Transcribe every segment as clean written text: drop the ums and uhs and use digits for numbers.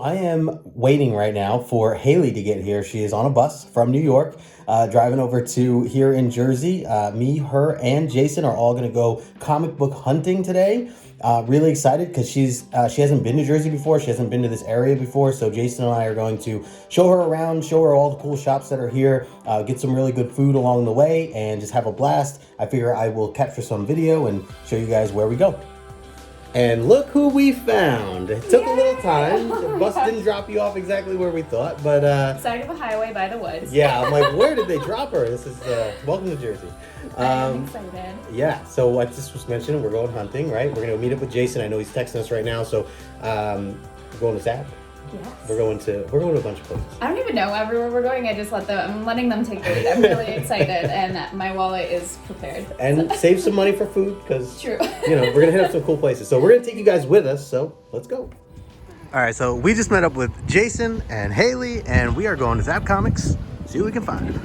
I am waiting right now for Hailey to get here. She is on a bus from New York, driving over to here in Jersey. Me, her, and Jason are all going to go comic book hunting today. Really excited because she hasn't been to Jersey before. She hasn't been to this area before. So Jason and I are going to show her around, show her all the cool shops that are here, get some really good food along the way, and just have a blast. I figure I will capture some video and show you guys where we go. And look who we found. It took a little time. The bus didn't drop you off exactly where we thought, but side of a highway by the woods. Yeah, I'm like, where did they drop her? This is welcome to Jersey. I'm excited. Yeah, so I just was mentioning we're going hunting, right? We're gonna meet up with Jason. I know he's texting us right now, so we're going to Zapp. Yes. We're going to a bunch of places. I don't even know everywhere we're going. I'm letting them take the lead. I'm really excited, and my wallet is prepared. And save some money for food because True. We're gonna hit up some cool places. So we're gonna take you guys with us. So let's go. All right, so we just met up with Jason and Hailey, and we are going to Zapp Comics. See what we can find.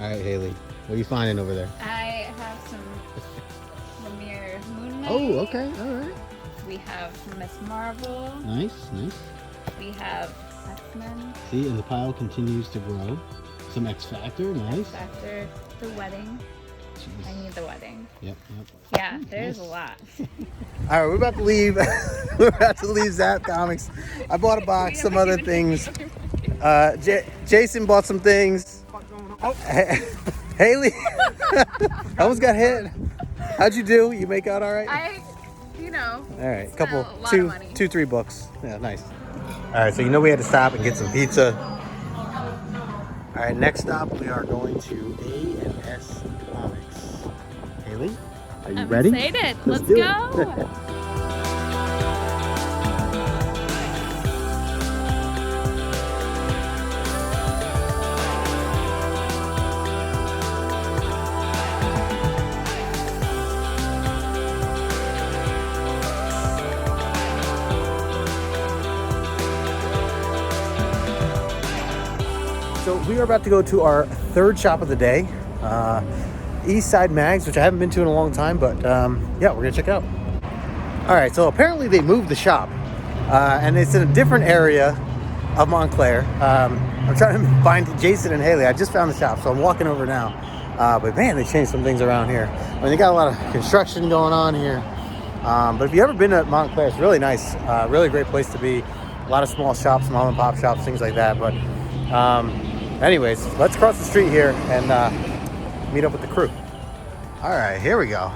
All right, Hailey, what are you finding over there? I have some Lemire Moon Knight. Oh, okay, all right. We have Miss Marvel. Nice. We have X-Men. See, and the pile continues to grow. Some X Factor, nice. After the wedding. Jeez. I need the wedding. Yep. Yeah, there's a lot. All right, we're about to leave. We're about to leave Zapp Comics. I bought a box, some other things. Jason bought some things. Hailey, I almost got hit. How'd you do? You make out all right? All right, $2, $3. Yeah, nice. All right, so we had to stop and get some pizza. All right, next stop we are going to A&S Comics. Hailey, are you ready? I'm excited. Let's do go. it. So we are about to go to our third shop of the day, East Side Mags, which I haven't been to in a long time, but yeah, we're gonna check it out. All right, so apparently they moved the shop, and it's in a different area of Montclair. I'm trying to find Jason and Hailey. I just found the shop, so I'm walking over now. But man, they changed some things around here. I mean, they got a lot of construction going on here. But if you've ever been to Montclair, it's really nice, really great place to be. A lot of small shops, mom and pop shops, things like that. But anyways, let's cross the street here and meet up with the crew. All right, here we go.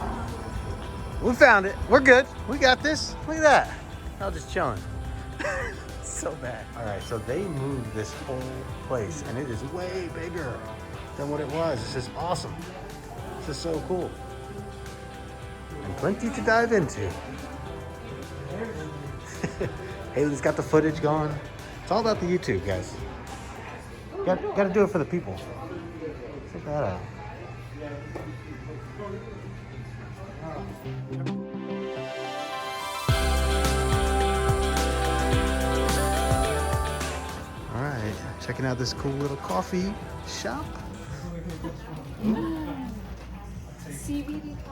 We found it. We're good. We got this. Look at that. I was just chilling. So bad. All right, so they moved this whole place, and it is way bigger than what it was. It's just awesome. This is so cool. And plenty to dive into. Hailey's got the footage going. It's all about the YouTube, guys. Got to do it for the people. Check that out. All right, checking out this cool little coffee shop.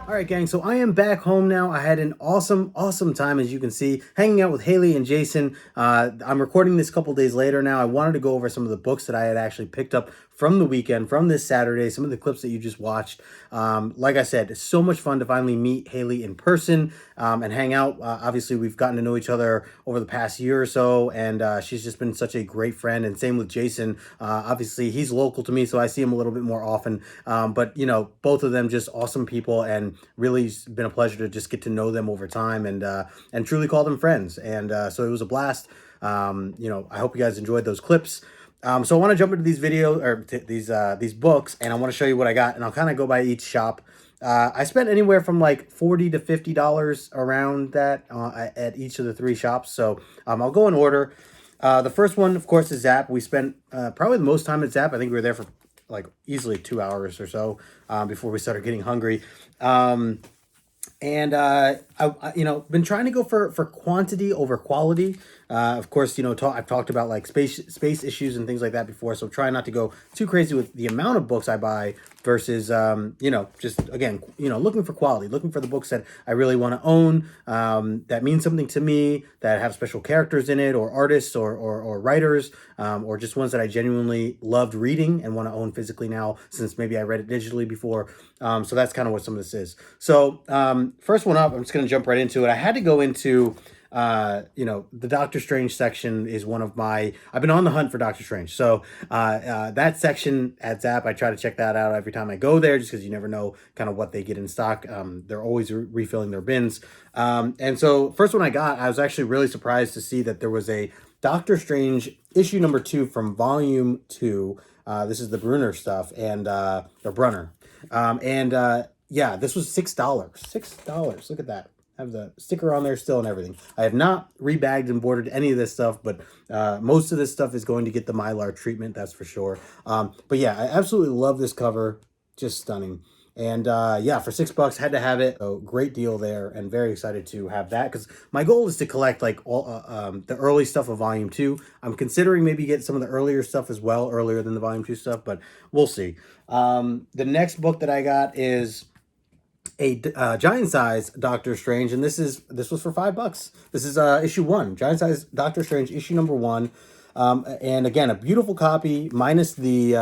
All right, gang, so I am back home now. I had an awesome time, as you can see, hanging out with Hailey and Jason. I'm recording this a couple days later now. I wanted to go over some of the books that I had actually picked up from the weekend, from this Saturday, some of the clips that you just watched. Like I said, it's so much fun to finally meet Hailey in person and hang out. Obviously, we've gotten to know each other over the past year or so, and she's just been such a great friend, and same with Jason. Obviously, he's local to me, so I see him a little bit more often, but, both of them just awesome people, and really it's been a pleasure to just get to know them over time and truly call them friends, and so it was a blast. I hope you guys enjoyed those clips. So I want to jump into these videos, or these books, and I want to show you what I got, and I'll kind of go by each shop. I spent anywhere from like $40 to $50 around that at each of the three shops. So I'll go in order. The first one, of course, is Zapp. We spent probably the most time at Zapp. I think we were there for like easily 2 hours or so before we started getting hungry. And been trying to go for quantity over quality. Of course, I've talked about like space issues and things like that before, so try not to go too crazy with the amount of books I buy versus just again, looking for quality, looking for the books that I really want to own, that mean something to me, that have special characters in it, or artists, or writers, or just ones that I genuinely loved reading and want to own physically now, since maybe I read it digitally before. So that's kind of what some of this is. So first one up, I'm just going to jump right into it. I had to go into the Doctor Strange section is one of I've been on the hunt for Doctor Strange. So that section at Zapp, I try to check that out every time I go there, just because you never know kind of what they get in stock. They're always refilling their bins. And so first one I got, I was actually really surprised to see that there was a Doctor Strange issue number 2 from volume 2. This is the Brunner stuff and or Brunner. Yeah, this was $6. $6. Look at that. I have the sticker on there still and everything. I have not rebagged and boarded any of this stuff, but most of this stuff is going to get the Mylar treatment, that's for sure. But yeah, I absolutely love this cover. Just stunning. And yeah, for $6, had to have it. So great deal there, and very excited to have that, because my goal is to collect like all the early stuff of Volume 2. I'm considering maybe get some of the earlier stuff as well, earlier than the Volume 2 stuff, but we'll see. The next book that I got is a giant size Doctor Strange, and this was for $5. This is issue 1, giant size Doctor Strange, issue number 1. And again, a beautiful copy, minus the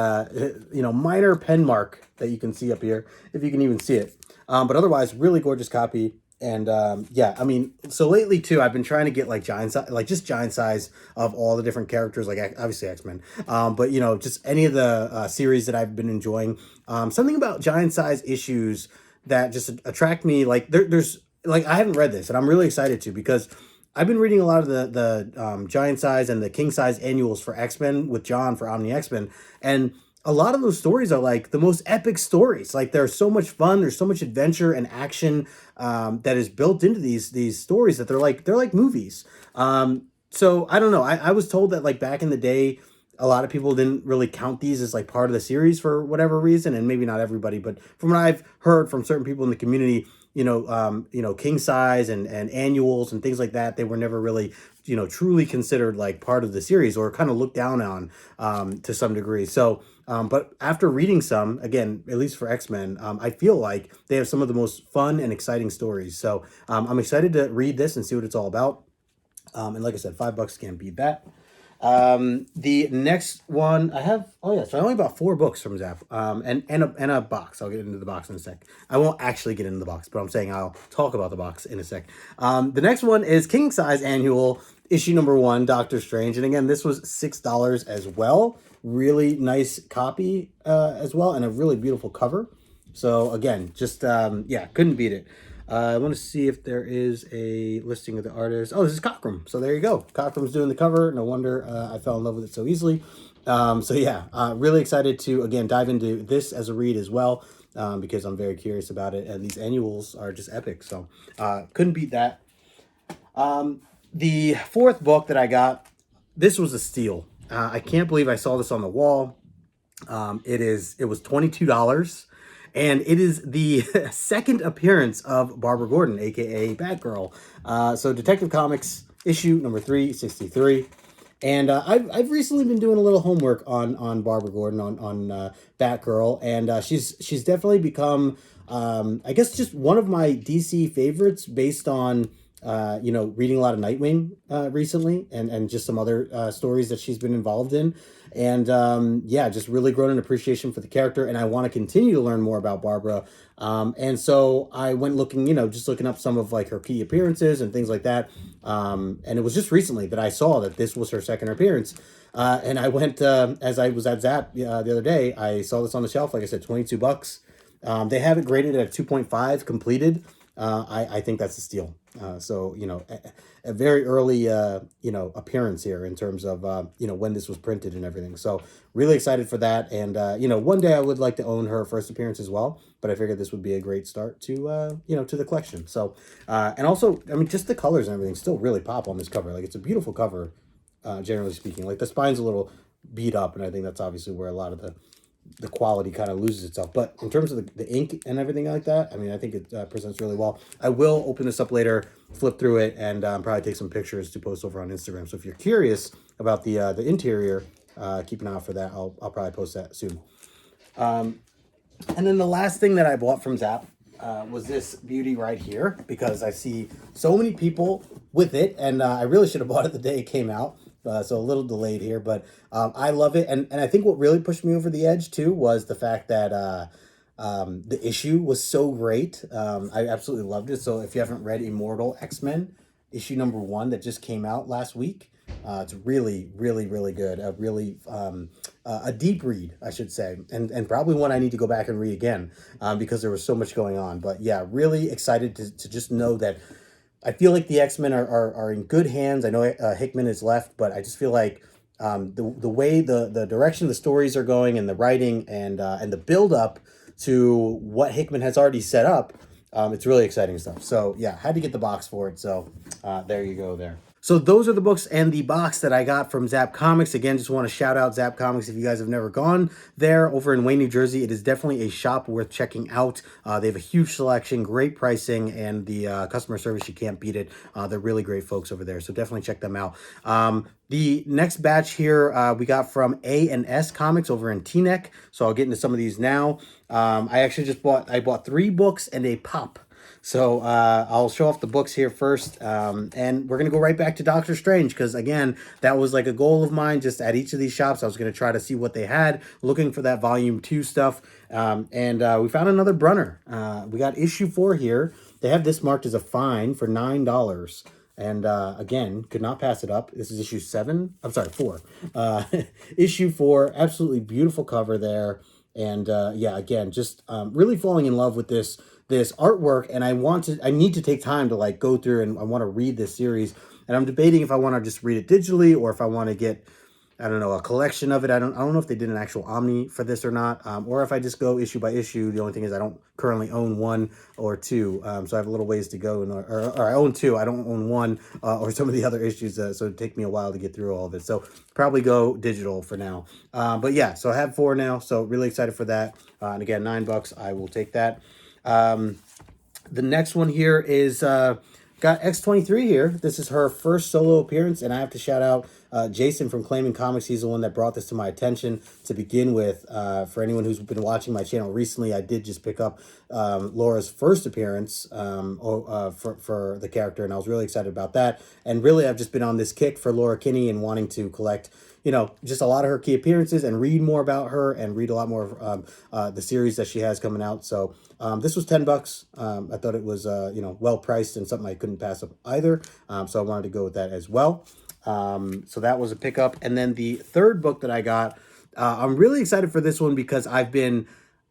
minor pen mark that you can see up here, if you can even see it. But otherwise, really gorgeous copy. And yeah, I mean, so lately too, I've been trying to get like giant size of all the different characters, like obviously X-Men, but just any of the series that I've been enjoying. Something about giant size issues that just attract me. Like there's like, I haven't read this, and I'm really excited to, because I've been reading a lot of the giant size and the king size annuals for X-Men with John for Omni X-Men, and a lot of those stories are like the most epic stories. Like they're so much fun. There's so much adventure and action that is built into these stories that they're like movies. So I don't know. I was told that like back in the day, a lot of people didn't really count these as like part of the series for whatever reason, and maybe not everybody, but from what I've heard from certain people in the community, king size and annuals and things like that, they were never really, truly considered like part of the series, or kind of looked down on to some degree. So, but after reading some, again, at least for X-Men, I feel like they have some of the most fun and exciting stories. So I'm excited to read this and see what it's all about. And like I said, $5 can't beat that. The next one I have, so I only bought 4 books from Zapp, and a box. I'll get into the box in a sec. I won't actually get into the box, but I'm saying I'll talk about the box in a sec. The next one is king size annual, issue number 1, Doctor Strange. And again, this was $6 as well. Really nice copy, as well, and a really beautiful cover. So again, just, yeah, couldn't beat it. I want to see if there is a listing of the artist. Oh, this is Cockrum. So there you go. Cockrum's doing the cover. No wonder I fell in love with it so easily. So yeah, really excited to, again, dive into this as a read as well, because I'm very curious about it. And these annuals are just epic. So couldn't beat that. The 4th book that I got, this was a steal. I can't believe I saw this on the wall. It was $22. And it is the second appearance of Barbara Gordon, aka Batgirl. So Detective Comics issue number 363. And I've recently been doing a little homework on Barbara Gordon, on Batgirl, and she's definitely become, I guess, just one of my DC favorites, based on reading a lot of Nightwing recently, and just some other stories that she's been involved in. And yeah, just really grown an appreciation for the character, and I want to continue to learn more about Barbara. And so I went looking, just looking up some of like her key appearances and things like that. And it was just recently that I saw that this was her second appearance. And I went, as I was at Zapp the other day, I saw this on the shelf, like I said, $22. They have it graded at 2.5 completed. I think that's a steal. So, a very early, appearance here in terms of, when this was printed and everything. So really excited for that. And, one day I would like to own her first appearance as well, but I figured this would be a great start to, to the collection. So, and also, I mean, just the colors and everything still really pop on this cover. Like, it's a beautiful cover. generally speaking. Like the spine's a little beat up, and I think that's obviously where a lot of the quality kind of loses itself. But in terms of the ink and everything like that, I mean, I think it presents really well. I will open this up later, flip through it, and probably take some pictures to post over on Instagram. So if you're curious about the interior, keep an eye out for that. I'll probably post that soon. And then the last thing that I bought from Zapp was this beauty right here, because I see so many people with it, and I really should have bought it the day it came out. So a little delayed here, but I love it. And I think what really pushed me over the edge too was the fact that the issue was so great. I absolutely loved it. So if you haven't read Immortal X-Men issue #1 that just came out last week, it's really, really, really good. A really a deep read, I should say, and probably one I need to go back and read again because there was so much going on. But yeah, really excited to just know that I feel like the X-Men are in good hands. I know Hickman is left, but I just feel like the way the direction the stories are going and the writing and the build up to what Hickman has already set up, it's really exciting stuff. So yeah, had to get the box for it. So there you go there. So those are the books and the box that I got from Zapp Comics. Again, just want to shout out Zapp Comics. If you guys have never gone there over in Wayne, New Jersey, it is definitely a shop worth checking out. They have a huge selection, great pricing, and the customer service, you can't beat it. They're really great folks over there, so definitely check them out. The next batch here we got from A&S Comics over in Teaneck, so I'll get into some of these now. I actually I bought 3 books and a pop. So I'll show off the books here first, and we're going to go right back to Doctor Strange because, again, that was like a goal of mine. Just at each of these shops, I was going to try to see what they had, looking for that Volume 2 stuff, and we found another Brunner. We got issue 4 here. They have this marked as a fine for $9. And again, could not pass it up. This is issue 7. I'm sorry, 4. Issue 4, absolutely beautiful cover there. And yeah, again, just really falling in love with this artwork, and I need to take time to like go through, and I want to read this series, and I'm debating if I want to just read it digitally or if I want to get, I don't know, a collection of it. I don't know if they did an actual Omni for this or not, or if I just go issue by issue. The only thing is I don't currently own 1 or 2, so I have a little ways to go, or I own 2. I don't own 1 or some of the other issues, so it'd take me a while to get through all of it. So probably go digital for now. But yeah, so I have 4 now, so really excited for that. And again, $9, I will take that. The next one here is got X23 here. This is her first solo appearance, and I have to shout out Jason from Claiming Comics. He's the one that brought this to my attention to begin with. For anyone who's been watching my channel recently, I did just pick up Laura's first appearance for the character, and I was really excited about that. And really, I've just been on this kick for Laura Kinney and wanting to collect, you know, just a lot of her key appearances and read more about her and read a lot more of the series that she has coming out. So this was $10. I thought it was, you know, well priced and something I couldn't pass up either. So I wanted to go with that as well. So that was a pickup. And then the third book that I got, I'm really excited for this one because I've been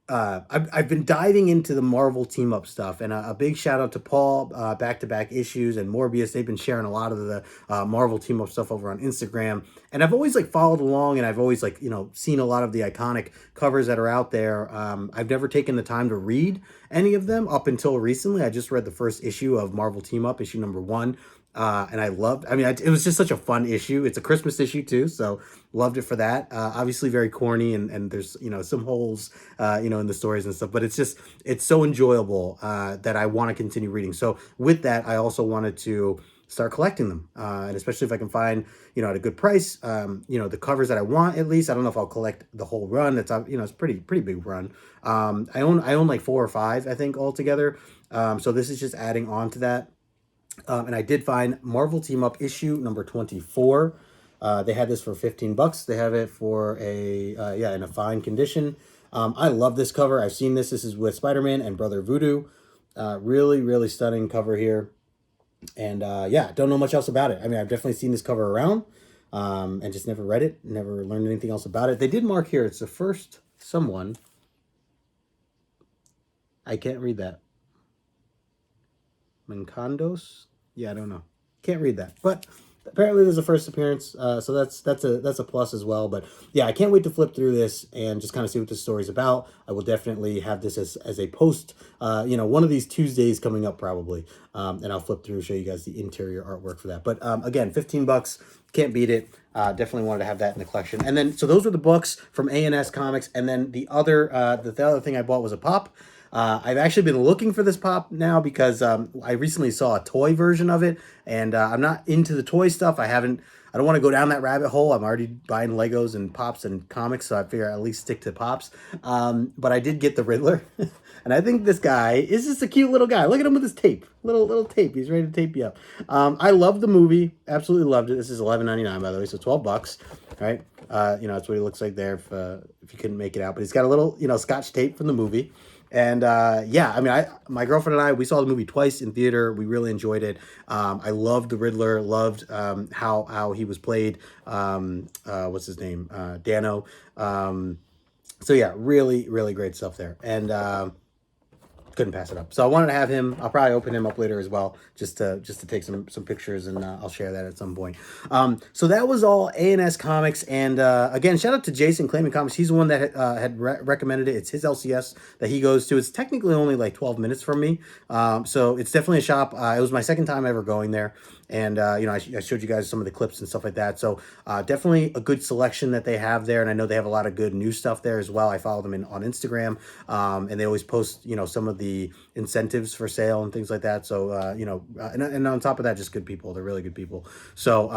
diving into the Marvel team up stuff, and a big shout out to Paul, back-to-back issues, and Morbius. They've been sharing a lot of the Marvel team up stuff over on Instagram, and I've always like followed along, and I've always like, you know, seen a lot of the iconic covers that are out there. I've never taken the time to read any of them up until recently. I just read the first issue of Marvel Team Up, issue #1. And I loved, I mean, it was just such a fun issue. It's a Christmas issue too, so loved it for that. Obviously very corny, and there's, you know, some holes, you know, in the stories and stuff, but it's so enjoyable that I want to continue reading. So with that, I also wanted to start collecting them, and especially if I can find, you know, at a good price, you know, the covers that I want. At least I don't know if I'll collect the whole run. It's, you know, it's pretty big run. I own like 4 or 5, I think, altogether. So this is just adding on to that. And I did find Marvel Team Up issue #24. They had this for $15. They have it for in a fine condition. I love this cover. I've seen this. This is with Spider-Man and Brother Voodoo. Really stunning cover here. And yeah, don't know much else about it. I mean, I've definitely seen this cover around, and just never read it, never learned anything else about it. They did mark here, it's the first someone. I can't read that. Mancandos? Yeah, I don't know. Can't read that. But apparently there's a first appearance, so that's a plus as well. But yeah, I can't wait to flip through this and just kind of see what this story's about. I will definitely have this as a post, one of these Tuesdays coming up probably, and I'll flip through, show you guys the interior artwork for that. But again, $15, can't beat it. Definitely wanted to have that in the collection. And then so those were the books from A&S Comics, and then the other thing I bought was a pop. I've actually been looking for this pop now because I recently saw a toy version of it, and I'm not into the toy stuff. I don't want to go down that rabbit hole. I'm already buying Legos and pops and comics, so I figure I at least stick to pops. But I did get the Riddler, and I think this guy is just a cute little guy. Look at him with his tape, little tape. He's ready to tape you up. I love the movie, absolutely loved it. This is $11.99 by the way, so $12, right? That's what he looks like there if you couldn't make it out. But he's got a little Scotch tape from the movie. And my girlfriend and I, we saw the movie twice in theater. We really enjoyed it. I loved the Riddler, loved how he was played. What's his name? Dano. So yeah, really, really great stuff there. And couldn't pass it up. So I wanted to have him. I'll probably open him up later as well, just to take some pictures, and I'll share that at some point. So that was all A&S Comics, and again, shout out to Jason Clayman Comics. He's the one that had recommended it. It's his LCS that he goes to. It's technically only like 12 minutes from me, so it's definitely a shop. It was my second time ever going there. And, I showed you guys some of the clips and stuff like that. So definitely a good selection that they have there. And I know they have a lot of good new stuff there as well. I follow them on Instagram. And they always post, some of the incentives for sale and things like that. So, and on top of that, just good people. They're really good people. So,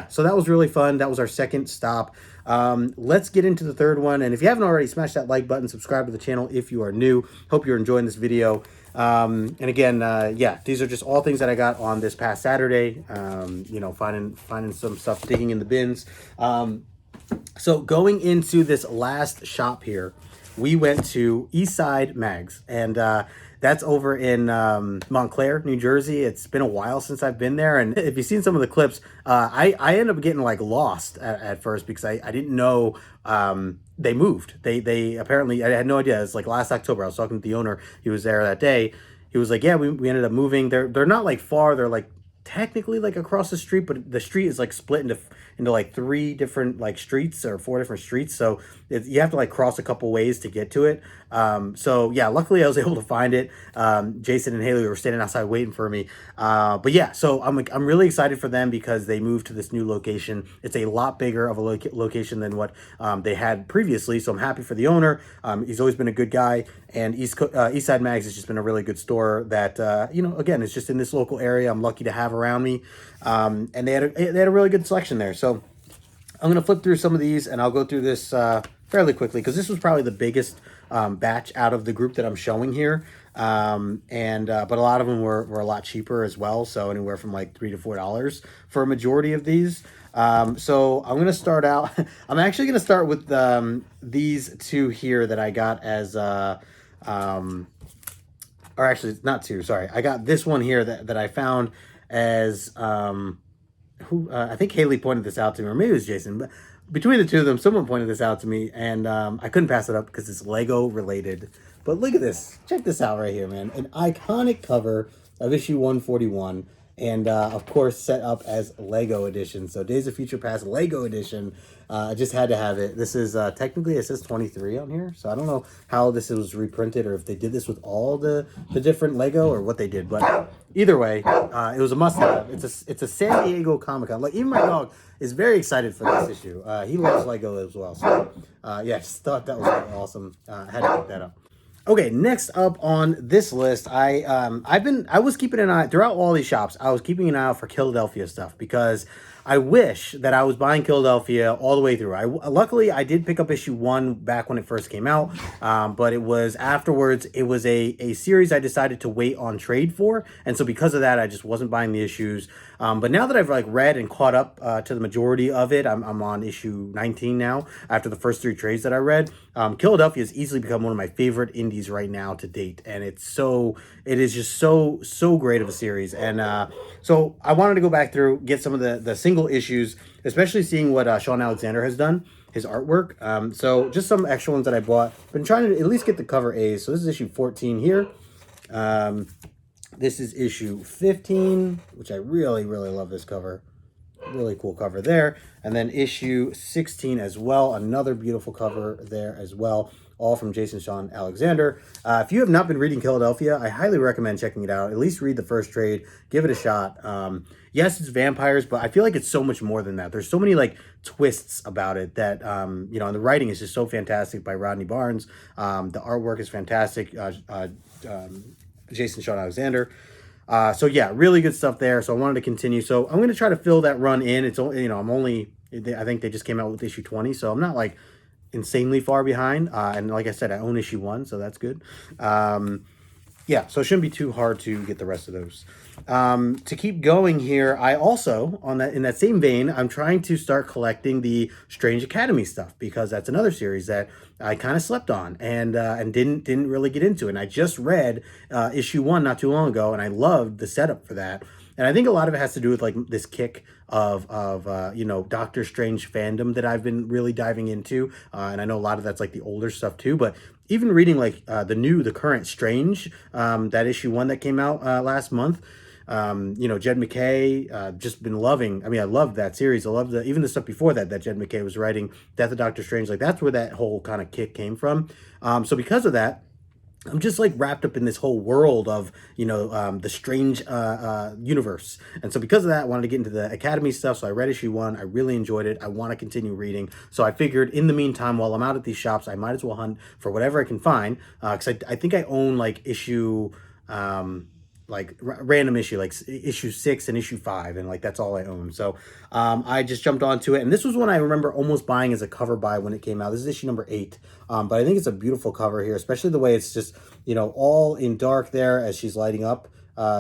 so that was really fun. That was our second stop. Let's get into the third one. And if you haven't already, smash that like button, subscribe to the channel if you are new. Hope you're enjoying this video. And again, these are just all things that I got on this past Saturday, finding some stuff, digging in the bins. So going into this last shop here, we went to Eastside Mags, and that's over in Montclair, New Jersey. It's been a while since I've been there, and if you've seen some of the clips, I ended up getting like lost at first because I didn't know they moved. They apparently, I had no idea. It's like last October. I was talking to the owner. He was there that day. He was like, yeah, we ended up moving. They're not like far. They're like technically like across the street, but the street is like split into like 3 different like streets or 4 different streets. So you have to like cross a couple ways to get to it. So yeah, luckily I was able to find it. Jason and Hailey were standing outside waiting for me. But yeah, so I'm really excited for them because they moved to this new location. It's a lot bigger of a location than what they had previously. So I'm happy for the owner. He's always been a good guy, and Eastside Mags has just been a really good store that, again, it's just in this local area. I'm lucky to have around me. And they had a really good selection there. So I'm going to flip through some of these, and I'll go through this fairly quickly because this was probably the biggest batch out of the group that I'm showing here. But a lot of them were a lot cheaper as well. So anywhere from like $3 to $4 for a majority of these. So I'm going to start out. I'm actually going to start with these 2 here that I got as, or actually it's not 2, sorry. I got this one here that I found as, I think Hailey pointed this out to me, or maybe it was Jason, but between the 2 of them, someone pointed this out to me, and I couldn't pass it up because it's Lego related. But look at this. Check this out right here, man. An iconic cover of issue 141, and of course set up as Lego edition. So Days of Future Past Lego edition. I just had to have it. This is technically, it says 23 on here, so I don't know how this was reprinted or if they did this with all the different Lego or what they did. But either way, it was a must-have. It's a San Diego Comic-Con. Like, even my dog is very excited for this issue. He loves Lego as well. So yeah, just thought that was awesome. Had to pick that up. Okay, next up on this list, I was keeping an eye throughout all these shops. I was keeping an eye out for Philadelphia stuff because I wish that I was buying Philadelphia all the way through. Luckily I did pick up issue 1 back when it first came out, but it was afterwards. It was a series I decided to wait on trade for, and so because of that, I just wasn't buying the issues. But now that I've like read and caught up to the majority of it, I'm on issue 19 now after the first 3 trades that I read. Philadelphia has easily become one of my favorite indies right now to date, and it is just so great of a series. And so I wanted to go back through, get some of the single issues, especially seeing what Sean Alexander has done, his artwork. So just some extra ones that I bought. Been trying to at least get the cover A's. So this is issue 14 here. This is issue 15, which I really love this cover. really cool cover there. And then issue 16 as well, another beautiful cover there as well, all from Jason Sean Alexander. If you have not been reading Philadelphia, I highly recommend checking it out. At least read the first trade, give it a shot. Yes, it's vampires, but I feel like it's so much more than that. There's so many like twists about it that, you know, and the writing is just so fantastic by Rodney Barnes. The artwork is fantastic. Jason Sean Alexander. So yeah, really good stuff there. So I wanted to continue. So I'm going to try to fill that run in. It's only, you know, I think they just came out with issue 20. So I'm not like insanely far behind. And like I said, I own issue 1, so that's good. Yeah, so it shouldn't be too hard to get the rest of those. To keep going here, I also, in that same vein, I'm trying to start collecting the Strange Academy stuff, because that's another series that I kind of slept on and didn't really get into. And I just read issue 1 not too long ago, and I loved the setup for that. And I think a lot of it has to do with like this kick of you know, Doctor Strange fandom that I've been really diving into. And I know a lot of that's like the older stuff too, but even reading like the current Strange, that issue 1 that came out last month. You know, Jed MacKay, just been loving. I mean, I love that series. I love even the stuff before that Jed MacKay was writing, Death of Doctor Strange. Like, that's where that whole kind of kick came from. So because of that, I'm just like wrapped up in this whole world of, you know, the Strange universe. And so because of that, I wanted to get into the Academy stuff. So I read issue 1. I really enjoyed it. I want to continue reading. So I figured in the meantime, while I'm out at these shops, I might as well hunt for whatever I can find. Because I think I own like issue... like random issue, like issue 6 and issue 5, and like that's all I own. So I just jumped onto it, and this was one I remember almost buying as a cover buy when it came out. This is issue number 8, but I think it's a beautiful cover here, especially the way it's just, you know, all in dark there as she's lighting up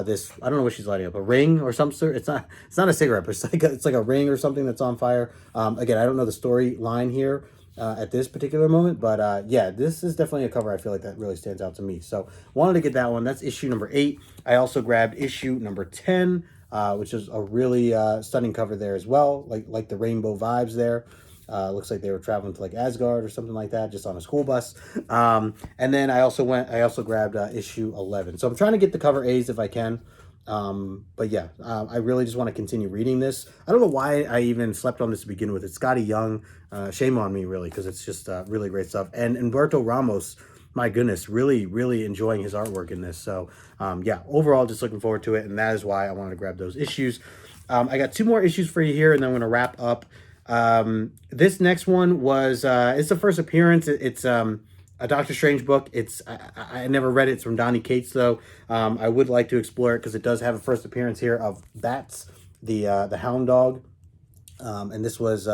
this, I don't know what she's lighting up, a ring or some sort. It's not a cigarette, but it's like a ring or something that's on fire. Again, I don't know the storyline here at this particular moment, but yeah, this is definitely a cover I feel like that really stands out to me. So wanted to get that one. That's issue number 8. I also grabbed issue number 10, which is a really stunning cover there as well, like the rainbow vibes there. Looks like they were traveling to like Asgard or something like that, just on a school bus. And then I also grabbed issue 11. So I'm trying to get the cover A's if I can. But yeah, I really just want to continue reading this. I don't know why I even slept on this to begin with. It's Scotty Young. Shame on me, really, because it's just really great stuff. And Humberto Ramos, my goodness, really, really enjoying his artwork in this. So yeah, overall, just looking forward to it. And that is why I wanted to grab those issues. I got 2 more issues for you here, and then I'm going to wrap up. This next one was, it's the first appearance. It's a Doctor Strange book. I never read it. It's from Donny Cates, though. I would like to explore it because it does have a first appearance here of Bats, the hound dog. And this was,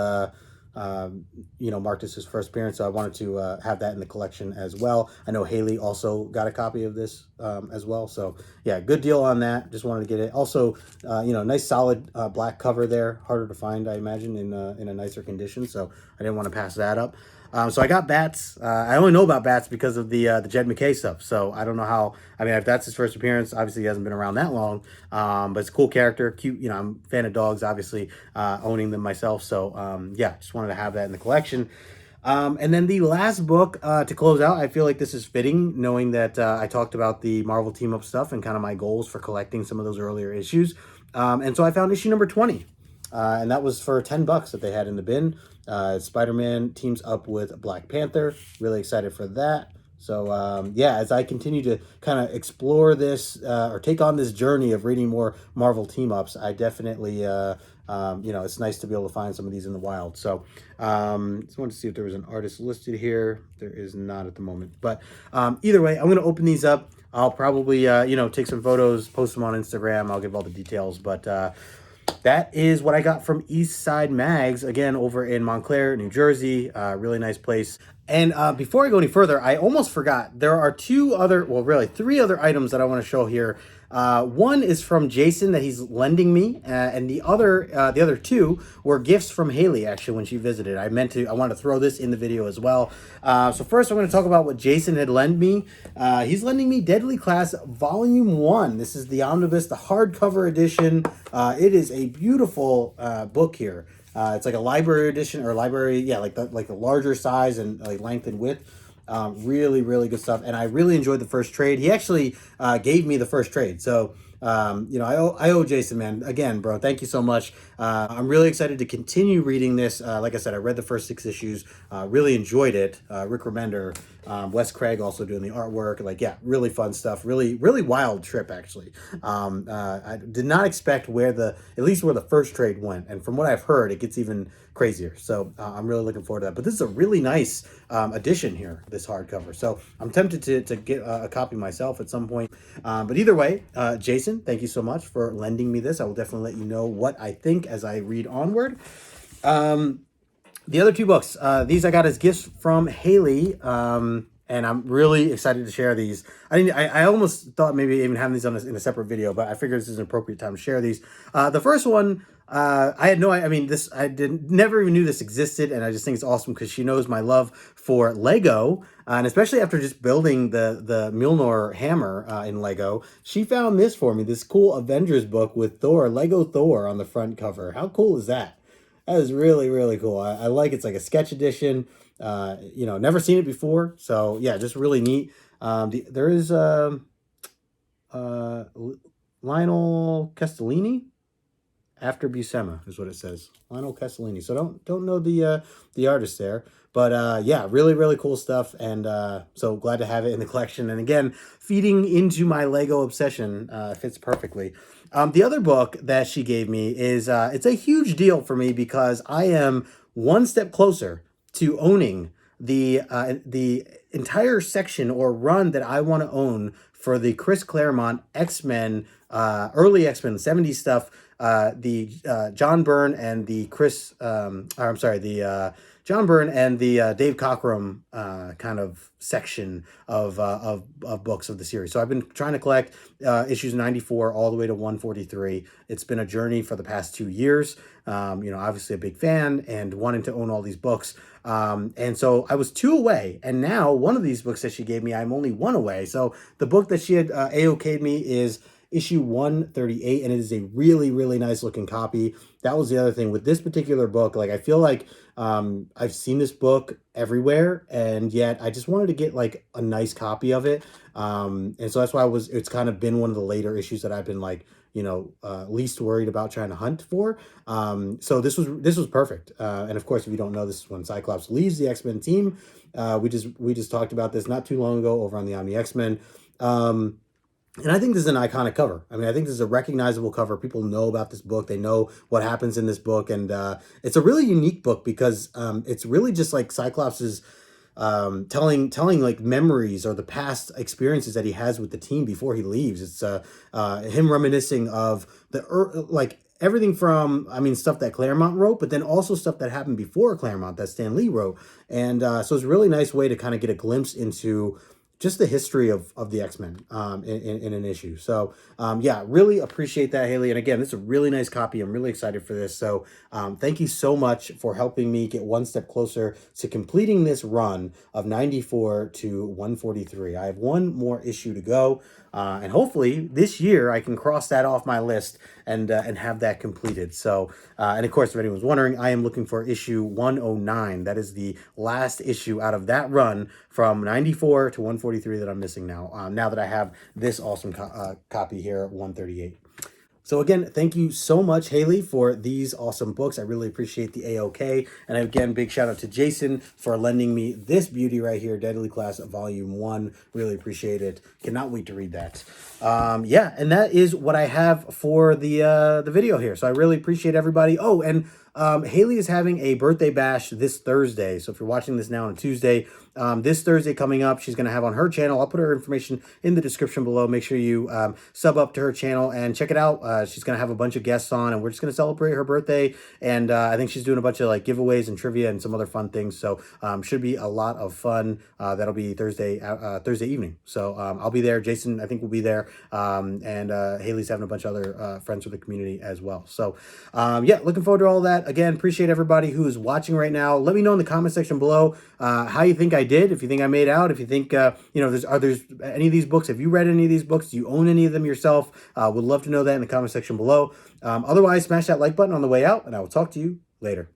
you know, marked as his first appearance, so I wanted to have that in the collection as well. I know Hailey also got a copy of this as well. So yeah, good deal on that. Just wanted to get it. Also, you know, nice solid black cover there. Harder to find, I imagine, in a nicer condition. So I didn't want to pass that up. So I got Bats. I only know about Bats because of the Jed MacKay stuff. So I don't know how. I mean, if that's his first appearance, obviously he hasn't been around that long. But it's a cool character, cute. You know, I'm a fan of dogs, obviously, owning them myself. So yeah, just wanted to have that in the collection. And then the last book to close out, I feel like this is fitting, knowing that I talked about the Marvel team up stuff and kind of my goals for collecting some of those earlier issues. And so I found issue number 20. And that was for $10 that they had in the bin. Spider-Man teams up with Black Panther. Really excited for that. So yeah, as I continue to kind of explore this or take on this journey of reading more Marvel team-ups, I definitely, you know, it's nice to be able to find some of these in the wild. So just wanted to see if there was an artist listed here. There is not at the moment. But either way, I'm going to open these up. I'll probably, you know, take some photos, post them on Instagram. I'll give all the details. But that is what I got from East Side Mags, again, over in Montclair, New Jersey. Really nice place. And before I go any further, I almost forgot. There are 3 other items that I want to show here. One is from Jason that he's lending me, and the other 2 were gifts from Hailey, actually, when she visited. I wanted to throw this in the video as well. So first I'm going to talk about what Jason had lent me. He's lending me Deadly Class Volume 1. This is the omnibus, the hardcover edition. It is a beautiful book here. It's like a library edition, or like the larger size and like length and width. Really, really good stuff. And I really enjoyed the first trade. He actually gave me the first trade. So I owe Jason, man, again, bro, thank you so much. I'm really excited to continue reading this. Like I said, I read the first 6 issues, really enjoyed it. Rick Remender, Wes Craig also doing the artwork. Like, yeah, really fun stuff. Really, really wild trip, actually. I did not expect at least where the first trade went. And from what I've heard, it gets even crazier. So I'm really looking forward to that. But this is a really nice edition here, this hardcover. So I'm tempted to get a copy myself at some point. But either way, Jason, thank you so much for lending me this. I will definitely let you know what I think as I read onward. The other 2 books, these I got as gifts from Hailey, and I'm really excited to share these. I almost thought maybe even having these in a separate video, but I figured this is an appropriate time to share these. The first one, I had never even knew this existed, and I just think it's awesome because she knows my love for Lego, and especially after just building the Mjolnir hammer in Lego, she found this for me, this cool Avengers book with Thor, Lego Thor on the front cover. How cool is that? That is really, really cool. I like it's like a sketch edition. Never seen it before. So yeah, just really neat. There is Lionel Castellini after Buscema is what it says. Lionel Castellini. So don't know the artist there. But yeah, really, really cool stuff. And so glad to have it in the collection. And again, feeding into my Lego obsession fits perfectly. The other book that she gave me is, it's a huge deal for me because I am one step closer to owning the entire section or run that I want to own for the Chris Claremont X-Men, early X-Men 70s stuff, the John Byrne and the John Byrne and the Dave Cockrum kind of section of books of the series. So I've been trying to collect issues 94 all the way to 143. It's been a journey for the past 2 years. Obviously a big fan and wanting to own all these books. And so I was 2 away, and now one of these books that she gave me, I'm only 1 away. So the book that she had AOK'd me is issue 138, and it is a really, really nice looking copy. That was the other thing with this particular book. Like, I feel like I've seen this book everywhere, and yet I just wanted to get like a nice copy of it. And so that's why it's kind of been one of the later issues that I've been like, least worried about trying to hunt for. So this was perfect. And of course, if you don't know, this is when Cyclops leaves the X-Men team. We just talked about this not too long ago over on the Omni X-Men. And I think this is an iconic cover. I mean, I think this is a recognizable cover. People know about this book. They know what happens in this book. And it's a really unique book because it's really just like Cyclops's telling like memories or the past experiences that he has with the team before he leaves. It's him reminiscing of everything from, stuff that Claremont wrote, but then also stuff that happened before Claremont that Stan Lee wrote. And so it's a really nice way to kind of get a glimpse into just the history of the X-Men in an issue. So yeah, really appreciate that, Hailey. And again, this is a really nice copy. I'm really excited for this. So thank you so much for helping me get one step closer to completing this run of 94 to 143. I have 1 more issue to go. And hopefully this year I can cross that off my list and have that completed. So, and of course, if anyone's wondering, I am looking for issue 109. That is the last issue out of that run from 94 to 143 that I'm missing now. Now that I have this awesome copy here, 138. So again, thank you so much, Hailey, for these awesome books. I really appreciate the AOK. And again, big shout out to Jason for lending me this beauty right here, Deadly Class Volume 1. Really appreciate it. Cannot wait to read that. Yeah, and that is what I have for the video here. So I really appreciate everybody. Oh, and Hailey is having a birthday bash this Thursday. So if you're watching this now on a Tuesday, this Thursday coming up, she's going to have on her channel. I'll put her information in the description below. Make sure you sub up to her channel and check it out. She's going to have a bunch of guests on, and we're just going to celebrate her birthday. And I think she's doing a bunch of like giveaways and trivia and some other fun things. So should be a lot of fun. That'll be Thursday evening. So I'll be there. Jason, I think, will be there. And Hailey's having a bunch of other friends from the community as well. So yeah, looking forward to all that. Again, appreciate everybody who's watching right now. Let me know in the comment section below how you think I did. If you think I made out, if you think, are there any of these books? Have you read any of these books? Do you own any of them yourself? Would love to know that in the comment section below. Otherwise, smash that like button on the way out, and I will talk to you later.